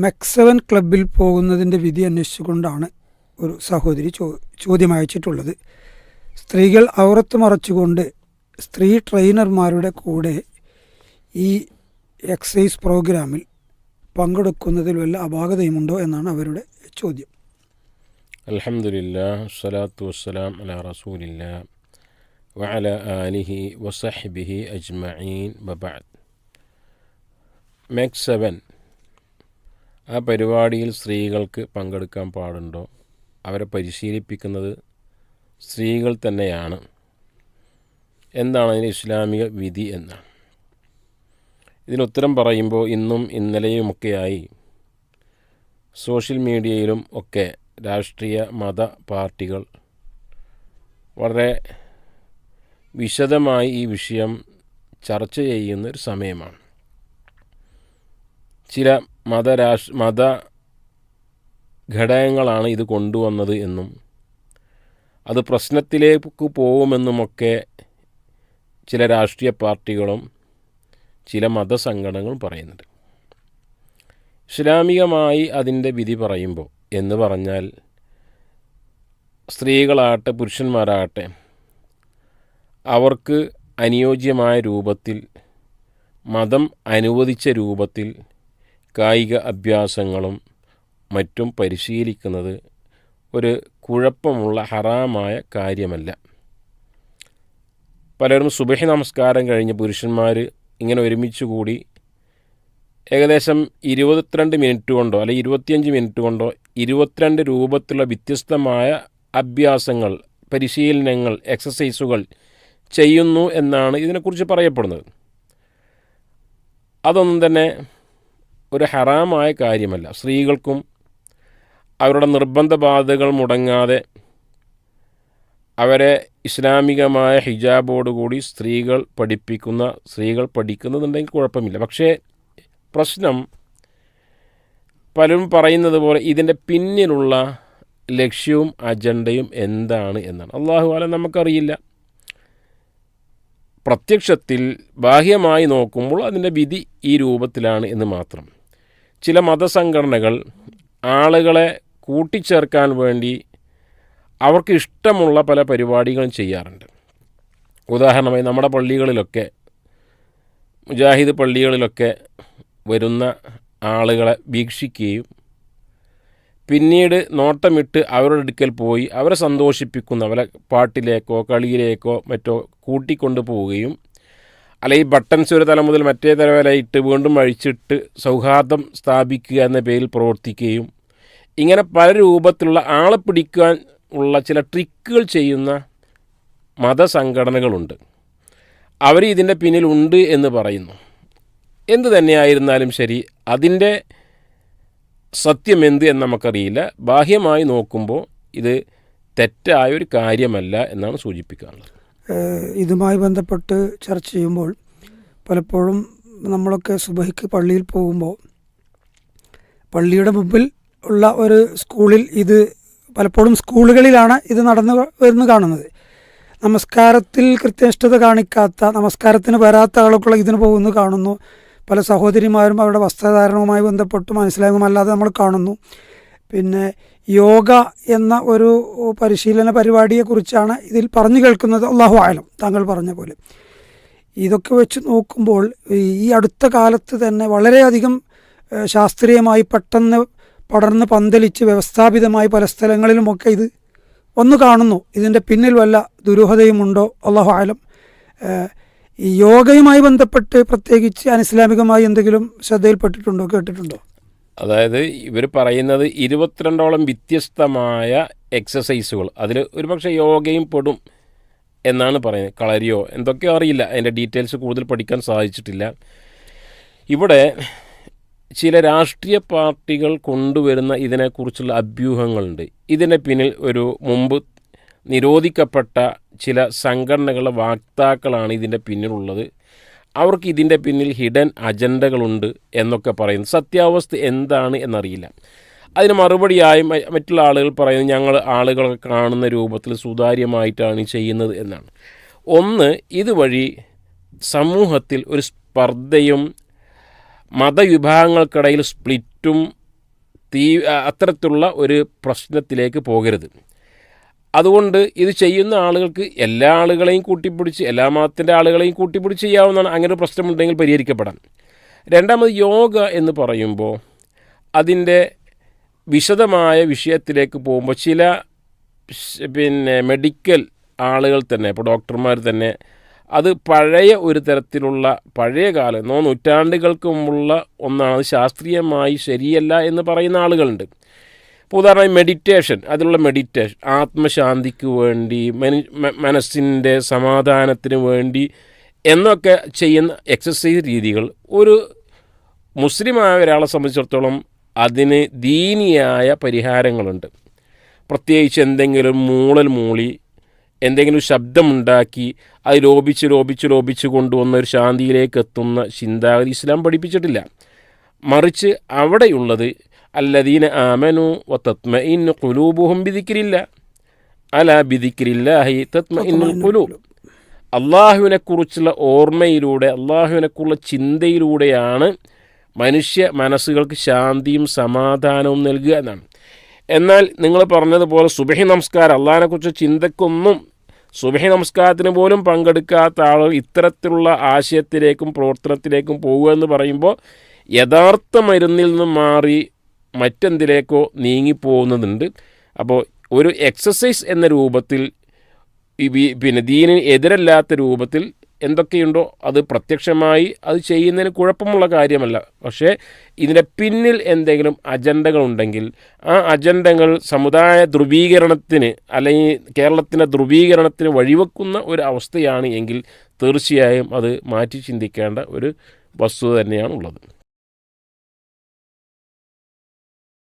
മെക്സവൻ ക്ലബിൽ പോകുന്നതിൻ്റെ വിധി അന്വേഷിച്ചുകൊണ്ടാണ് ഒരു സഹോദരി ചോദ്യം അയച്ചിട്ടുള്ളത്. സ്ത്രീകൾ ഔറത്ത് മറച്ചുകൊണ്ട് സ്ത്രീ ട്രെയിനർമാരുടെ കൂടെ ഈ എക്സസൈസ് പ്രോഗ്രാമിൽ പങ്കെടുക്കുന്നതിൽ വല്ല അപാകതയുമുണ്ടോ എന്നാണ് അവരുടെ ചോദ്യം. അൽഹംദുലില്ലാഹ് വസ്സലാത്തു വസ്സലാം അലാ റസൂലില്ലാഹ് വഅലാ ആലിഹി വസഹ്ബിഹി അജ്മഈൻ വബഅദ്. മെക് 7 ആ പരിപാടിയിൽ സ്ത്രീകൾക്ക് പങ്കെടുക്കാൻ പാടുണ്ടോ? അവരെ പരിശീലിപ്പിക്കുന്നത് സ്ത്രീകൾ തന്നെയാണ്. എന്താണ് അതിന് ഇസ്ലാമിക വിധി എന്നാണ്. ഇതിനുത്തരം പറയുമ്പോൾ ഇന്നും ഇന്നലെയുമൊക്കെയായി സോഷ്യൽ മീഡിയയിലും ഒക്കെ രാഷ്ട്രീയ മത പാർട്ടികൾ വളരെ വിശദമായി ഈ വിഷയം ചർച്ച ചെയ്യുന്നൊരു സമയമാണ്. ചില മത ഘടകങ്ങളാണ് ഇത് കൊണ്ടുവന്നത് എന്നും അത് പ്രശ്നത്തിലേക്ക് പോകുമെന്നുമൊക്കെ ചില രാഷ്ട്രീയ പാർട്ടികളും ചില മതസംഘടനകളും പറയുന്നുണ്ട്. ഇസ്ലാമികമായി അതിൻ്റെ വിധി പറയുമ്പോൾ എന്ന് പറഞ്ഞാൽ സ്ത്രീകളാകട്ടെ പുരുഷന്മാരാകട്ടെ അവർക്ക് അനുയോജ്യമായ രൂപത്തിൽ മതം അനുവദിച്ച രൂപത്തിൽ കായിക അഭ്യാസങ്ങളും മറ്റും പരിശീലിക്കുന്നത് ഒരു കുഴപ്പമുള്ള ഹറാമായ കാര്യമല്ല. പലരും സുബഹി നമസ്കാരം കഴിഞ്ഞ് പുരുഷന്മാർ ഇങ്ങനെ ഒരുമിച്ച് കൂടി ഏകദേശം 22 മിനിറ്റ് കൊണ്ടോ അല്ലെങ്കിൽ 25 മിനിറ്റ് കൊണ്ടോ 22 രൂപത്തിലുള്ള വ്യത്യസ്തമായ അഭ്യാസങ്ങൾ, പരിശീലനങ്ങൾ, എക്സസൈസുകൾ ചെയ്യുന്നു എന്നാണ് ഇതിനെക്കുറിച്ച് പറയപ്പെടുന്നത്. അതൊന്നും തന്നെ ഒരു ഹറാമായ കാര്യമല്ല. സ്ത്രീകൾക്കും അവരുടെ നിർബന്ധ ബാധകൾ മുടങ്ങാതെ അവരെ ഇസ്ലാമികമായ ഹിജാബോടുകൂടി സ്ത്രീകൾ പഠിക്കുന്നുണ്ടെങ്കിൽ കുഴപ്പമില്ല. പക്ഷേ പ്രശ്നം പലരും പറയുന്നത് പോലെ ഇതിൻ്റെ പിന്നിലുള്ള ലക്ഷ്യവും അജണ്ടയും എന്താണ് എന്നാണ്. അല്ലാഹു അലം, നമുക്കറിയില്ല. പ്രത്യക്ഷത്തിൽ ബാഹ്യമായി നോക്കുമ്പോൾ അതിൻ്റെ വിധി ഈ രൂപത്തിലാണ് എന്ന് മാത്രം. ചില മതസംഘടനകൾ ആളുകളെ കൂട്ടിച്ചേർക്കാൻ വേണ്ടി അവർക്ക് ഇഷ്ടമുള്ള പല പരിപാടികളും ചെയ്യാറുണ്ട്. ഉദാഹരണമായി നമ്മുടെ പള്ളികളിലൊക്കെ, മുജാഹിദ് പള്ളികളിലൊക്കെ വരുന്ന ആളുകളെ വീക്ഷിക്കുകയും പിന്നീട് നോട്ടമിട്ട് അവരുടെ അടുക്കൽ പോയി അവരെ സന്തോഷിപ്പിക്കുന്ന അവരെ പാട്ടിലേക്കോ കളിയിലേക്കോ മറ്റോ കൂട്ടിക്കൊണ്ടു പോവുകയും അല്ലെങ്കിൽ ബട്ടൺസ് ഒരു തല മുതൽ മറ്റേ തല വരെ ഇട്ട് വീണ്ടും അഴിച്ചിട്ട് സൗഹാർദ്ദം സ്ഥാപിക്കുക എന്ന പേരിൽ പ്രവർത്തിക്കുകയും ഇങ്ങനെ പല രൂപത്തിലുള്ള ആളെ പിടിക്കാൻ ഉള്ള ചില ട്രിക്കുകൾ ചെയ്യുന്ന മതസംഘടനകളുണ്ട്. അവർ ഇതിൻ്റെ പിന്നിലുണ്ട് എന്ന് പറയുന്നു. എന്തു തന്നെയായിരുന്നാലും ശരി, അതിൻ്റെ സത്യം എന്ത് എന്ന് നമുക്കറിയില്ല. ബാഹ്യമായി നോക്കുമ്പോൾ ഇത് തെറ്റായൊരു കാര്യമല്ല എന്നാണ് സൂചിപ്പിക്കാനുള്ളത്. ഇതുമായി ബന്ധപ്പെട്ട് ചർച്ച ചെയ്യുമ്പോൾ പലപ്പോഴും നമ്മളൊക്കെ സുബഹിക്ക് പള്ളിയിൽ പോകുമ്പോൾ പള്ളിയുടെ മുമ്പിൽ ഉള്ള ഒരു സ്കൂളിൽ ഇത് പലപ്പോഴും സ്കൂളുകളിലാണ് ഇത് നടന്നു വരുന്നത് കാണുന്നത്. നമസ്കാരത്തിൽ കൃത്യനിഷ്ഠത കാണിക്കാത്ത, നമസ്കാരത്തിന് വരാത്ത ആളുകൾ ഇതിന് പോകുന്നത് കാണുന്നു. പല സഹോദരിമാരും അവരുടെ വസ്ത്രധാരണവുമായി ബന്ധപ്പെട്ട് മനസ്സിലാകുമല്ലാതെ നമ്മൾ കാണുന്നു. പിന്നെ യോഗ എന്ന ഒരു പരിശീലന പരിപാടിയെക്കുറിച്ചാണ് ഇതിൽ പറഞ്ഞു കേൾക്കുന്നത്. അല്ലാഹു ആലം, താങ്കൾ പറഞ്ഞ പോലെ ഇതൊക്കെ വെച്ച് നോക്കുമ്പോൾ ഈ അടുത്ത കാലത്ത് തന്നെ വളരെയധികം ശാസ്ത്രീയമായി പെട്ടെന്ന് പടർന്ന് പന്തലിച്ച് വ്യവസ്ഥാപിതമായി പല സ്ഥലങ്ങളിലുമൊക്കെ ഇത് വന്നു കാണുന്നു. ഇതിൻ്റെ പിന്നിൽ വല്ല ദുരൂഹതയുമുണ്ടോ? അല്ലാഹു ആലം. ഈ യോഗയുമായി ബന്ധപ്പെട്ട് പ്രത്യേകിച്ച് അനിസ്ലാമികമായി എന്തെങ്കിലും ശ്രദ്ധയിൽപ്പെട്ടിട്ടുണ്ടോ, കേട്ടിട്ടുണ്ടോ? അതായത് ഇവർ പറയുന്നത് 22ഓളം വ്യത്യസ്തമായ എക്സസൈസുകൾ, അതിൽ ഒരുപക്ഷെ യോഗയും പെടും എന്നാണ് പറയുന്നത്. കളരിയോ എന്തൊക്കെയോ അറിയില്ല, അതിൻ്റെ ഡീറ്റെയിൽസ് കൂടുതൽ പഠിക്കാൻ സാധിച്ചിട്ടില്ല. ഇവിടെ ചില രാഷ്ട്രീയ പാർട്ടികൾ കൊണ്ടുവരുന്ന ഇതിനെക്കുറിച്ചുള്ള അഭ്യൂഹങ്ങളുണ്ട്. ഇതിന് പിന്നിൽ ഒരു മുമ്പ് നിരോധിക്കപ്പെട്ട ചില സംഘടനകളുടെ വക്താക്കളാണ് ഇതിൻ്റെ പിന്നിലുള്ളത്. അവർക്ക് ഇതിൻ്റെ പിന്നിൽ ഹിഡൻ അജണ്ടകളുണ്ട് എന്നൊക്കെ പറയുന്നു. സത്യാവസ്ഥ എന്താണ് എന്നറിയില്ല. അതിന് മറുപടിയായി മറ്റുള്ള ആളുകൾ പറയുന്നത് ഞങ്ങൾ ആളുകളെ കാണുന്ന രൂപത്തിൽ സുതാര്യമായിട്ടാണ് ചെയ്യുന്നത് എന്നാണ്. ഒന്ന്, ഇതുവഴി സമൂഹത്തിൽ ഒരു സ്പർദ്ധയും മതവിഭാഗങ്ങൾക്കിടയിൽ സ്പ്ലിറ്റും അത്തരത്തിലുള്ള ഒരു പ്രശ്നത്തിലേക്ക് പോകരുത്. അതുകൊണ്ട് ഇത് ചെയ്യുന്ന ആളുകൾക്ക് എല്ലാ ആളുകളെയും കൂട്ടിപ്പിടിച്ച് എല്ലാ മതത്തിൻ്റെ ആളുകളെയും കൂട്ടിപ്പിടിച്ച് ചെയ്യാവുന്നതാണ്. അങ്ങനെ ഒരു പ്രശ്നമുണ്ടെങ്കിൽ പരിഹരിക്കപ്പെടാം. രണ്ടാമത്, യോഗ എന്ന് പറയുമ്പോൾ അതിൻ്റെ വിശദമായ വിഷയത്തിലേക്ക് പോകുമ്പോൾ ചില മെഡിക്കൽ ആളുകൾ തന്നെ, ഇപ്പോൾ ഡോക്ടർമാർ തന്നെ, അത് പഴയ ഒരു തരത്തിലുള്ള പഴയ കാലം നൂറ്റാണ്ടുകൾക്ക് മുമ്പുള്ള ഒന്നാണ്, ശാസ്ത്രീയമായി ശരിയല്ല എന്ന് പറയുന്ന ആളുകളുണ്ട്. ഇപ്പോൾ ഉദാഹരണമായി മെഡിറ്റേഷൻ, അതിലുള്ള മെഡിറ്റേഷൻ ആത്മശാന്തിക്ക് വേണ്ടി, മനസ്സിൻ്റെ സമാധാനത്തിന് വേണ്ടി എന്നൊക്കെ ചെയ്യുന്ന എക്സസൈസ് രീതികൾ ഒരു മുസ്ലിമായ ഒരാളെ സംബന്ധിച്ചിടത്തോളം അതിന് ദീനിയായ പരിഹാരങ്ങളുണ്ട്. പ്രത്യേകിച്ച് എന്തെങ്കിലും മൂളി എന്തെങ്കിലും ശബ്ദമുണ്ടാക്കി അത് ലോപിച്ച് കൊണ്ടുവന്ന ഒരു ശാന്തിയിലേക്ക് എത്തുന്ന ചിന്താഗതി ഇസ്ലാം പഠിപ്പിച്ചിട്ടില്ല. മറിച്ച് അവിടെയുള്ളത് അല്ലദീന ആമനു വതത്മഇന്നു ഖുലൂബുഹും ബിദിക്രില്ല അലാ ബിദിക്രില്ലാഹി തത്മഇന്നുൽ ഖുലൂബ്. അള്ളാഹുവിനെക്കുറിച്ചുള്ള ഓർമ്മയിലൂടെ, അള്ളാഹുവിനെക്കുറിച്ചുള്ള ചിന്തയിലൂടെയാണ് മനുഷ്യ മനസ്സുകൾക്ക് ശാന്തിയും സമാധാനവും നൽകുക എന്നാണ്. എന്നാൽ നിങ്ങൾ പറഞ്ഞതുപോലെ സുബഹി നമസ്കാരം, അള്ളാഹിനെക്കുറിച്ച് ചിന്തക്കൊന്നും സുബഹി നമസ്കാരത്തിന് പോലും പങ്കെടുക്കാത്ത ആളുകൾ ഇത്തരത്തിലുള്ള ആശയത്തിലേക്കും പ്രവർത്തനത്തിലേക്കും പോകുക എന്ന് പറയുമ്പോൾ യഥാർത്ഥ മരുന്നിൽ നിന്നും മാറി മറ്റെന്തിലേക്കോ നീങ്ങിപ്പോകുന്നതുണ്ട്. അപ്പോൾ ഒരു എക്സസൈസ് എന്ന രൂപത്തിൽ ദീനിന് എതിരല്ലാത്ത രൂപത്തിൽ എന്തൊക്കെയുണ്ടോ അത് പ്രത്യക്ഷമായി അത് ചെയ്യുന്നതിന് കുഴപ്പമുള്ള കാര്യമല്ല. പക്ഷേ ഇതിൻ്റെ പിന്നിൽ എന്തെങ്കിലും അജണ്ടകളുണ്ടെങ്കിൽ ആ അജണ്ടകൾ സമുദായ ധ്രുവീകരണത്തിന് അല്ലെങ്കിൽ കേരളത്തിൻ്റെ ധ്രുവീകരണത്തിന് വഴിവെക്കുന്ന ഒരു അവസ്ഥയാണ് എങ്കിൽ തീർച്ചയായും അത് മാറ്റി ചിന്തിക്കേണ്ട ഒരു വസ്തുത തന്നെയാണുള്ളത്.